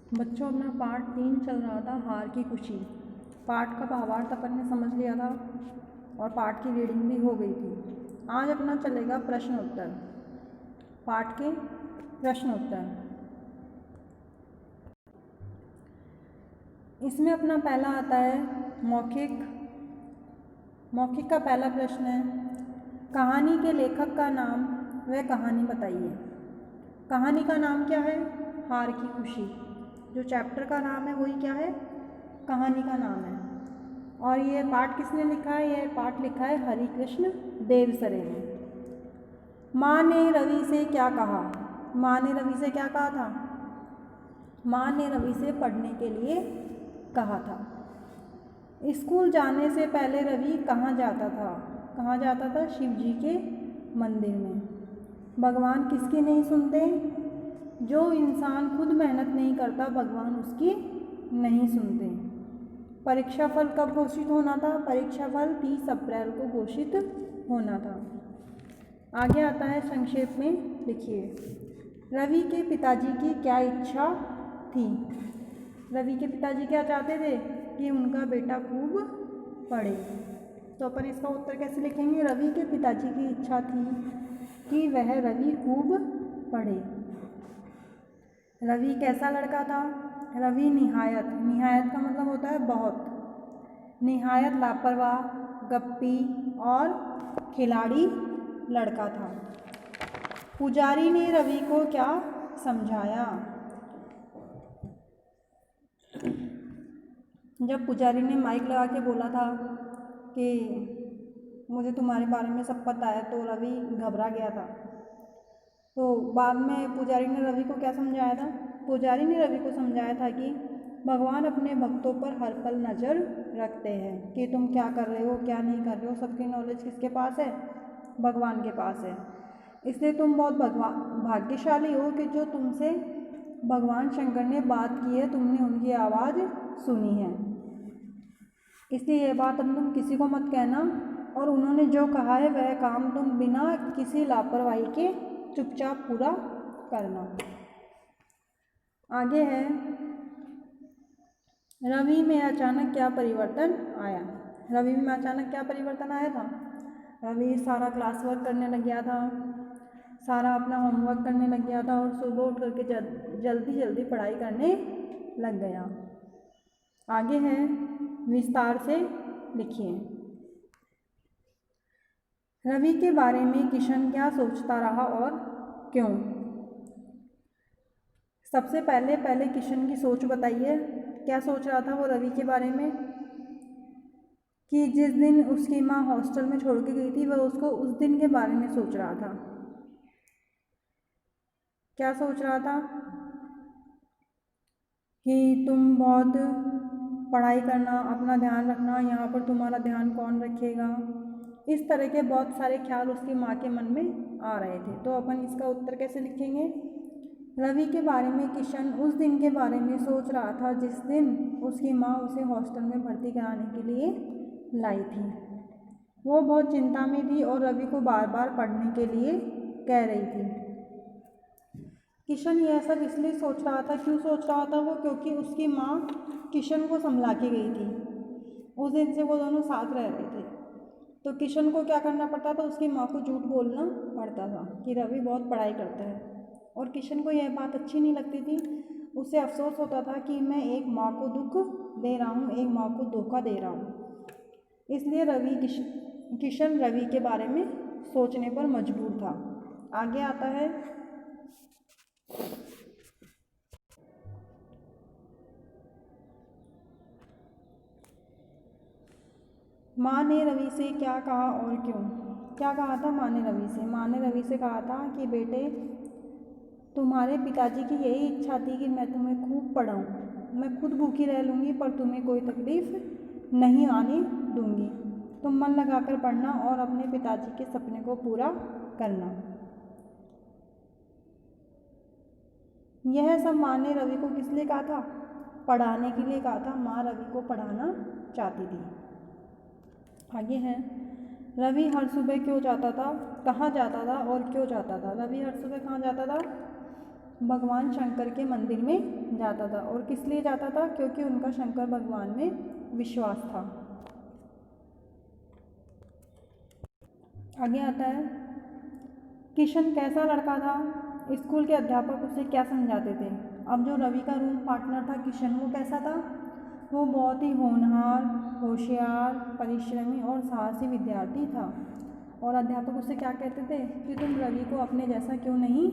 बच्चों, अपना पार्ट 3 चल रहा था हार की खुशी। पार्ट का भावार्थ अपन ने समझ लिया था और पार्ट की रीडिंग भी हो गई थी। आज अपना चलेगा प्रश्न उत्तर, पार्ट के प्रश्न उत्तर। इसमें अपना पहला आता है मौखिक। मौखिक का पहला प्रश्न है, कहानी के लेखक का नाम व कहानी बताइए। कहानी का नाम क्या है? हार की खुशी। जो चैप्टर का नाम है वही क्या है? कहानी का नाम है। और ये पाठ किसने लिखा है? यह पाठ लिखा है हरिकृष्ण देवसरे ने। माँ ने रवि से क्या कहा? माँ ने रवि से क्या कहा था? माँ ने रवि से पढ़ने के लिए कहा था। स्कूल जाने से पहले रवि कहाँ जाता था? कहाँ जाता था? शिव जी के मंदिर में। भगवान किसकी नहीं सुनते? जो इंसान खुद मेहनत नहीं करता भगवान उसकी नहीं सुनते। परीक्षा फल कब घोषित होना था? परीक्षा फल 30 अप्रैल को घोषित होना था। आगे आता है संक्षेप में लिखिए। रवि के पिताजी की क्या इच्छा थी? रवि के पिताजी क्या चाहते थे? कि उनका बेटा खूब पढ़े। तो अपन इसका उत्तर कैसे लिखेंगे? रवि के पिताजी की इच्छा थी कि वह रवि खूब पढ़े। रवि कैसा लड़का था? रवि निहायत, निहायत का मतलब होता है बहुत, निहायत लापरवाह, गप्पी और खिलाड़ी लड़का था। पुजारी ने रवि को क्या समझाया? जब पुजारी ने माइक लगा के बोला था कि मुझे तुम्हारे बारे में सब पता है, तो रवि घबरा गया था। तो बाद में पुजारी ने रवि को क्या समझाया था? पुजारी ने रवि को समझाया था कि भगवान अपने भक्तों पर हर पल नज़र रखते हैं कि तुम क्या कर रहे हो, क्या नहीं कर रहे हो। सबकी नॉलेज किसके पास है? भगवान के पास है। इसलिए तुम बहुत भाग्यशाली हो कि जो तुमसे भगवान शंकर ने बात की है, तुमने उनकी आवाज़ सुनी है। इसलिए यह बात अब तुम किसी को मत कहना, और उन्होंने जो कहा है वह काम तुम बिना किसी लापरवाही के चुपचाप पूरा करना। आगे है, रवि में अचानक क्या परिवर्तन आया? रवि में अचानक क्या परिवर्तन आया था? रवि सारा क्लास वर्क करने लग गया था, सारा अपना होमवर्क करने लग गया था और सुबह उठ करके जल्दी जल्दी पढ़ाई करने लग गया। आगे है, विस्तार से लिखिए। रवि के बारे में किशन क्या सोचता रहा और क्यों? सबसे पहले किशन की सोच बताइए। क्या सोच रहा था वो रवि के बारे में? कि जिस दिन उसकी माँ हॉस्टल में छोड़ के गई थी, वह उसको उस दिन के बारे में सोच रहा था। क्या सोच रहा था? कि तुम बहुत पढ़ाई करना, अपना ध्यान रखना, यहाँ पर तुम्हारा ध्यान कौन रखेगा। इस तरह के बहुत सारे ख्याल उसकी माँ के मन में आ रहे थे। तो अपन इसका उत्तर कैसे लिखेंगे? रवि के बारे में किशन उस दिन के बारे में सोच रहा था जिस दिन उसकी माँ उसे हॉस्टल में भर्ती कराने के लिए लाई थी। वो बहुत चिंता में थी और रवि को बार बार पढ़ने के लिए कह रही थी। किशन यह सब इसलिए सोच रहा था। क्यों सोच रहा था वो? क्योंकि उसकी माँ किशन को संभला के गई थी। उस दिन से वो दोनों साथ रह रहे थे। तो किशन को क्या करना पड़ता था? उसकी माँ को झूठ बोलना पड़ता था कि रवि बहुत पढ़ाई करता है। और किशन को यह बात अच्छी नहीं लगती थी। उसे अफसोस होता था कि मैं एक माँ को दुख दे रहा हूँ, एक माँ को धोखा दे रहा हूँ। इसलिए किशन रवि के बारे में सोचने पर मजबूर था। आगे आता है, माँ ने रवि से क्या कहा और क्यों? क्या कहा था माँ ने रवि से? माँ ने रवि से कहा था कि बेटे, तुम्हारे पिताजी की यही इच्छा थी कि मैं तुम्हें खूब पढ़ाऊँ। मैं खुद भूखी रह लूँगी पर तुम्हें कोई तकलीफ़ नहीं आने दूँगी। तुम मन लगाकर पढ़ना और अपने पिताजी के सपने को पूरा करना। यह सब माँ ने रवि को किस लिए कहा था? पढ़ाने के लिए कहा था। माँ रवि को पढ़ाना चाहती थी। आगे है, रवि हर सुबह क्यों जाता था? कहाँ जाता था और क्यों जाता था? रवि हर सुबह कहाँ जाता था? भगवान शंकर के मंदिर में जाता था। और किस लिए जाता था? क्योंकि उनका शंकर भगवान में विश्वास था। आगे आता है, किशन कैसा लड़का था? स्कूल के अध्यापक उसे क्या समझाते थे? अब जो रवि का रूम पार्टनर था किशन, वो कैसा था? वो बहुत ही होनहार, होशियार, परिश्रमी और साहसी विद्यार्थी था। और अध्यापक उससे क्या कहते थे कि तुम रवि को अपने जैसा क्यों नहीं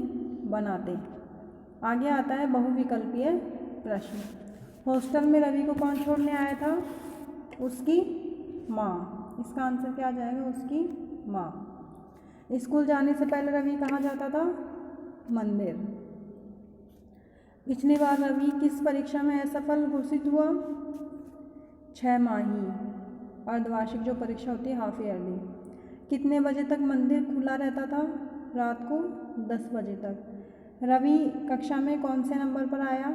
बनाते। आगे आता है बहुविकल्पीय प्रश्न। हॉस्टल में रवि को कौन छोड़ने आया था? उसकी माँ। इसका आंसर क्या आ जाएगा? उसकी माँ। स्कूल जाने से पहले रवि कहाँ जाता था? मंदिर। पिछली बार रवि किस परीक्षा में असफल घोषित हुआ? 6 माही अर्धवार्षिक जो परीक्षा होती है, हाफ ईयरली। कितने बजे तक मंदिर खुला रहता था? रात को 10 बजे तक। रवि कक्षा में कौन से नंबर पर आया?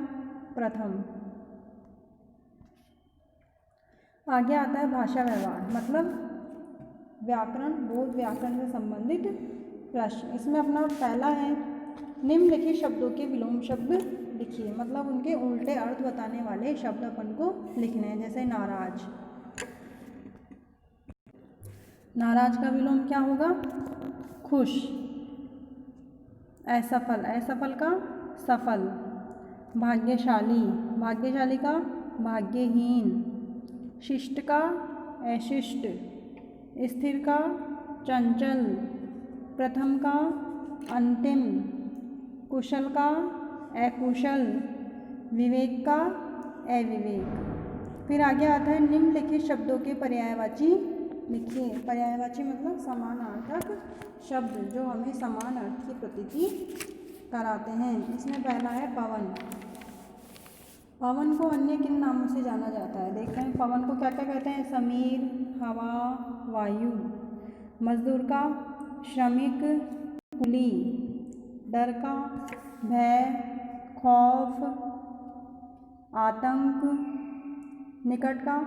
प्रथम। आगे आता है भाषा व्यवहार, मतलब व्याकरण, बोध, व्याकरण से संबंधित प्रश्न। इसमें अपना पहला है, निम्नलिखित शब्दों के विलोम शब्द लिखिए, मतलब उनके उल्टे अर्थ बताने वाले शब्द अपन को लिखने हैं। जैसे नाराज, नाराज का विलोम क्या होगा? खुश। असफल, असफल का सफल। भाग्यशाली, भाग्यशाली का भाग्यहीन। शिष्ट का अशिष्ट। स्थिर का चंचल। प्रथम का अंतिम। कुशल का अकुशल। विवेक का अविवेक। फिर आगे आता है, निम्नलिखित शब्दों के पर्यायवाची लिखिए। पर्यायवाची मतलब समानार्थक शब्द जो हमें समान अर्थ की प्रतीति कराते हैं। इसमें पहला है पवन। पवन को अन्य किन नामों से जाना जाता है? देखते हैं पवन को क्या क्या कहते हैं? समीर, हवा, वायु। मजदूर का श्रमिक, कुली। डर का भय, खौफ, आतंक। निकट का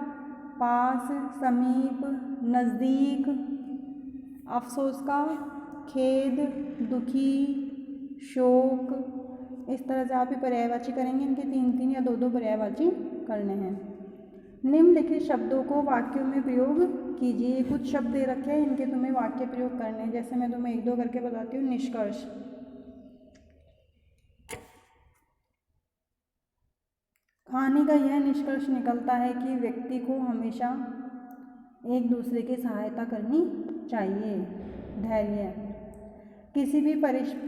पास, समीप, नज़दीक। अफसोस का खेद, दुखी, शोक। इस तरह से आप ही पर्यायवाची करेंगे। इनके 3-3 या 2-2 पर्यायवाची करने हैं। निम्नलिखित शब्दों को वाक्यों में प्रयोग कीजिए। कुछ शब्द दे रखे हैं, इनके तुम्हें वाक्य प्रयोग करने हैं। जैसे मैं तुम्हें 1-2 करके बताती हूँ। निष्कर्ष, कहानी का यह निष्कर्ष निकलता है कि व्यक्ति को हमेशा एक दूसरे की सहायता करनी चाहिए। धैर्य, किसी भी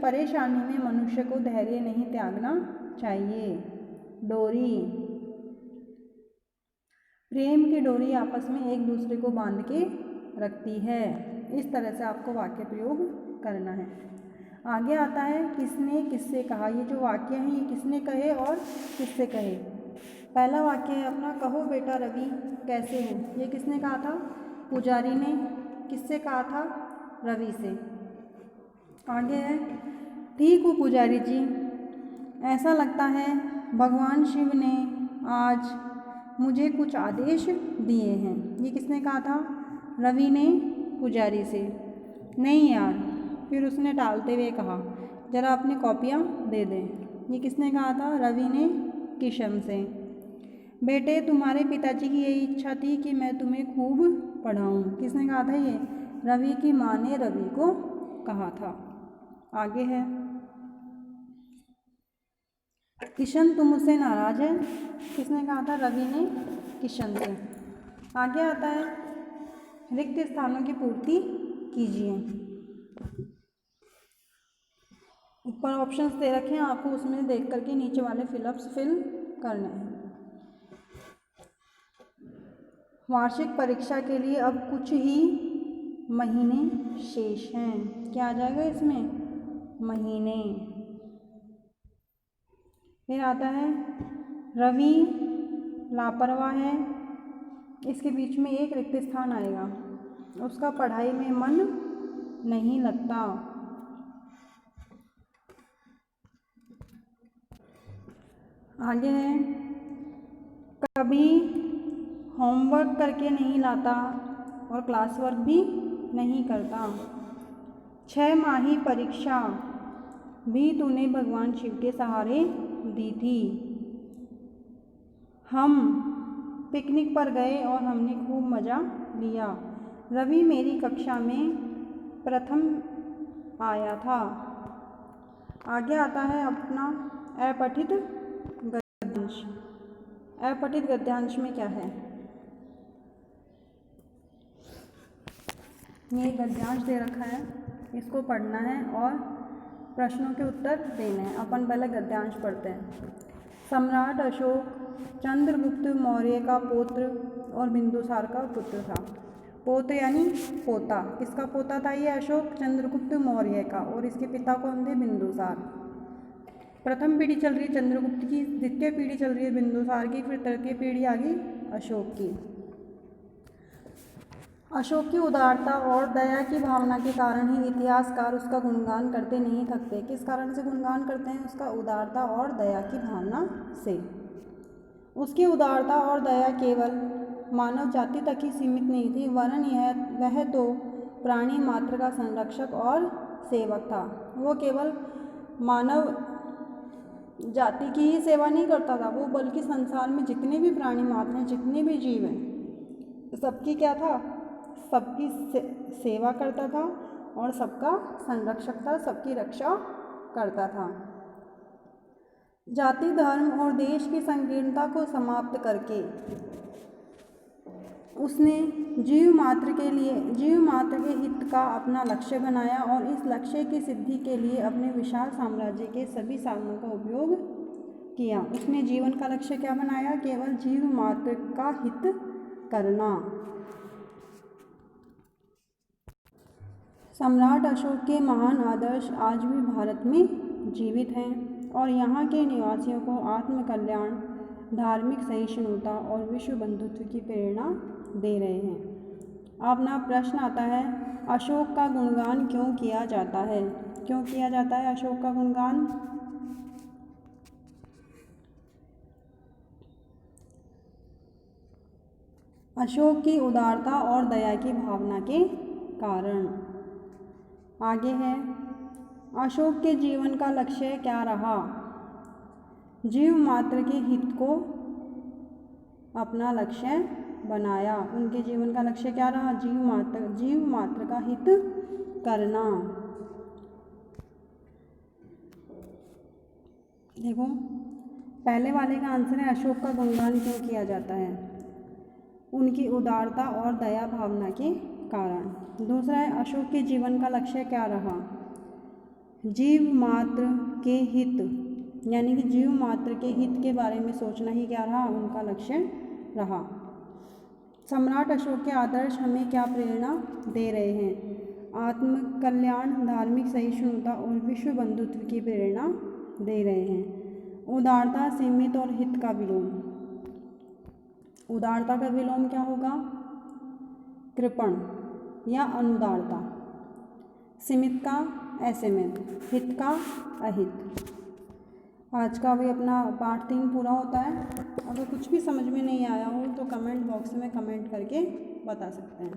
परेशानी में मनुष्य को धैर्य नहीं त्यागना चाहिए। डोरी, प्रेम की डोरी आपस में एक दूसरे को बांध के रखती है। इस तरह से आपको वाक्य प्रयोग करना है। आगे आता है, किसने किससे कहा। ये जो वाक्य हैं ये किसने कहे और किससे कहे। पहला वाक्य है अपना, कहो बेटा रवि कैसे हो। ये किसने कहा था? पुजारी ने। किससे कहा था? रवि से। आगे है, ठीक हूँ पुजारी जी, ऐसा लगता है भगवान शिव ने आज मुझे कुछ आदेश दिए हैं। ये किसने कहा था? रवि ने पुजारी से। नहीं यार, फिर उसने टालते हुए कहा, जरा अपनी कॉपियाँ दे दें। ये किसने कहा था? रवि ने किशन से। बेटे तुम्हारे पिताजी की यही इच्छा थी कि मैं तुम्हें खूब पढ़ाऊँ। किसने कहा था ये? रवि की माँ ने रवि को कहा था। आगे है, किशन तुम मुझसे नाराज है। किसने कहा था? रवि ने किशन से। आगे आता है, रिक्त स्थानों की पूर्ति कीजिए। ऊपर ऑप्शंस दे रखे हैं, आपको उसमें देख करके नीचे वाले फिलअप्स फिल करने हैं। वार्षिक परीक्षा के लिए अब कुछ ही महीने शेष हैं। क्या आ जाएगा इसमें? महीने। फिर आता है, रवि लापरवाह है। इसके बीच में एक रिक्त स्थान आएगा। उसका पढ़ाई में मन नहीं लगता। आगे है, कभी होमवर्क करके नहीं लाता और क्लास वर्क भी नहीं करता। 6 माही परीक्षा भी तूने भगवान शिव के सहारे दी थी। हम पिकनिक पर गए और हमने खूब मज़ा लिया। रवि मेरी कक्षा में प्रथम आया था। आगे आता है अपना अपठित गद्यांश। अपठित गद्यांश में क्या है? ये गद्यांश दे रखा है, इसको पढ़ना है और प्रश्नों के उत्तर देने हैं। अपन पहले गद्यांश पढ़ते हैं। सम्राट अशोक चंद्रगुप्त मौर्य का पौत्र और बिंदुसार का पुत्र था। पौत्र यानी पोता। किसका पोता था ये? अशोक चंद्रगुप्त मौर्य का। और इसके पिता कौन थे? बिंदुसार। प्रथम पीढ़ी चल रही है चंद्रगुप्त की, द्वितीय पीढ़ी चल रही है बिंदुसार की, फिर तृतीय पीढ़ी आ गई अशोक की। अशोक की उदारता और दया की भावना के कारण ही इतिहासकार उसका गुणगान करते नहीं थकते। किस कारण से गुणगान करते हैं? उसका उदारता और दया की भावना से। उसकी उदारता और दया केवल मानव जाति तक ही सीमित नहीं थी, वरन वह तो प्राणी मात्र का संरक्षक और सेवक था। वो केवल मानव जाति की ही सेवा नहीं करता था वो, बल्कि संसार में जितने भी प्राणी मात्र हैं, जितने भी जीव हैं, सबकी क्या था? सबकी सेवा करता था और सबका संरक्षक था, सबकी रक्षा करता था। जाति, धर्म और देश की संकीर्णता को समाप्त करके उसने जीव मात्र के हित का अपना लक्ष्य बनाया और इस लक्ष्य की सिद्धि के लिए अपने विशाल साम्राज्य के सभी साधनों का उपयोग किया। उसने जीवन का लक्ष्य क्या बनाया? केवल जीव मात्र का हित करना। सम्राट अशोक के महान आदर्श आज भी भारत में जीवित हैं और यहाँ के निवासियों को आत्मकल्याण, धार्मिक सहिष्णुता और विश्व बंधुत्व की प्रेरणा दे रहे हैं। अपना प्रश्न आता है, अशोक का गुणगान क्यों किया जाता है? क्यों किया जाता है अशोक का गुणगान? अशोक की उदारता और दया की भावना के कारण। आगे है, अशोक के जीवन का लक्ष्य क्या रहा? जीव मात्र के हित को अपना लक्ष्य बनाया। उनके जीवन का लक्ष्य क्या रहा? जीव मात्र का हित करना। देखो, पहले वाले का आंसर है अशोक का गुणगान क्यों किया जाता है? उनकी उदारता और दया भावना के कारण। दूसरा है, अशोक के जीवन का लक्ष्य क्या रहा? जीव मात्र के हित, यानी कि जीव मात्र के हित के बारे में सोचना ही क्या रहा? उनका लक्ष्य रहा। सम्राट अशोक के आदर्श हमें क्या प्रेरणा दे रहे हैं? आत्मकल्याण, धार्मिक सहिष्णुता और विश्व बंधुत्व की प्रेरणा दे रहे हैं। उदारता, सीमित और हित का विलोम। उदारता का विलोम क्या होगा? कृपण या अनुदारता। सीमित का असीमित, हित का अहित। आज का भी अपना पाठ 3 पूरा होता है। अगर कुछ भी समझ में नहीं आया हो तो कमेंट बॉक्स में कमेंट करके बता सकते हैं।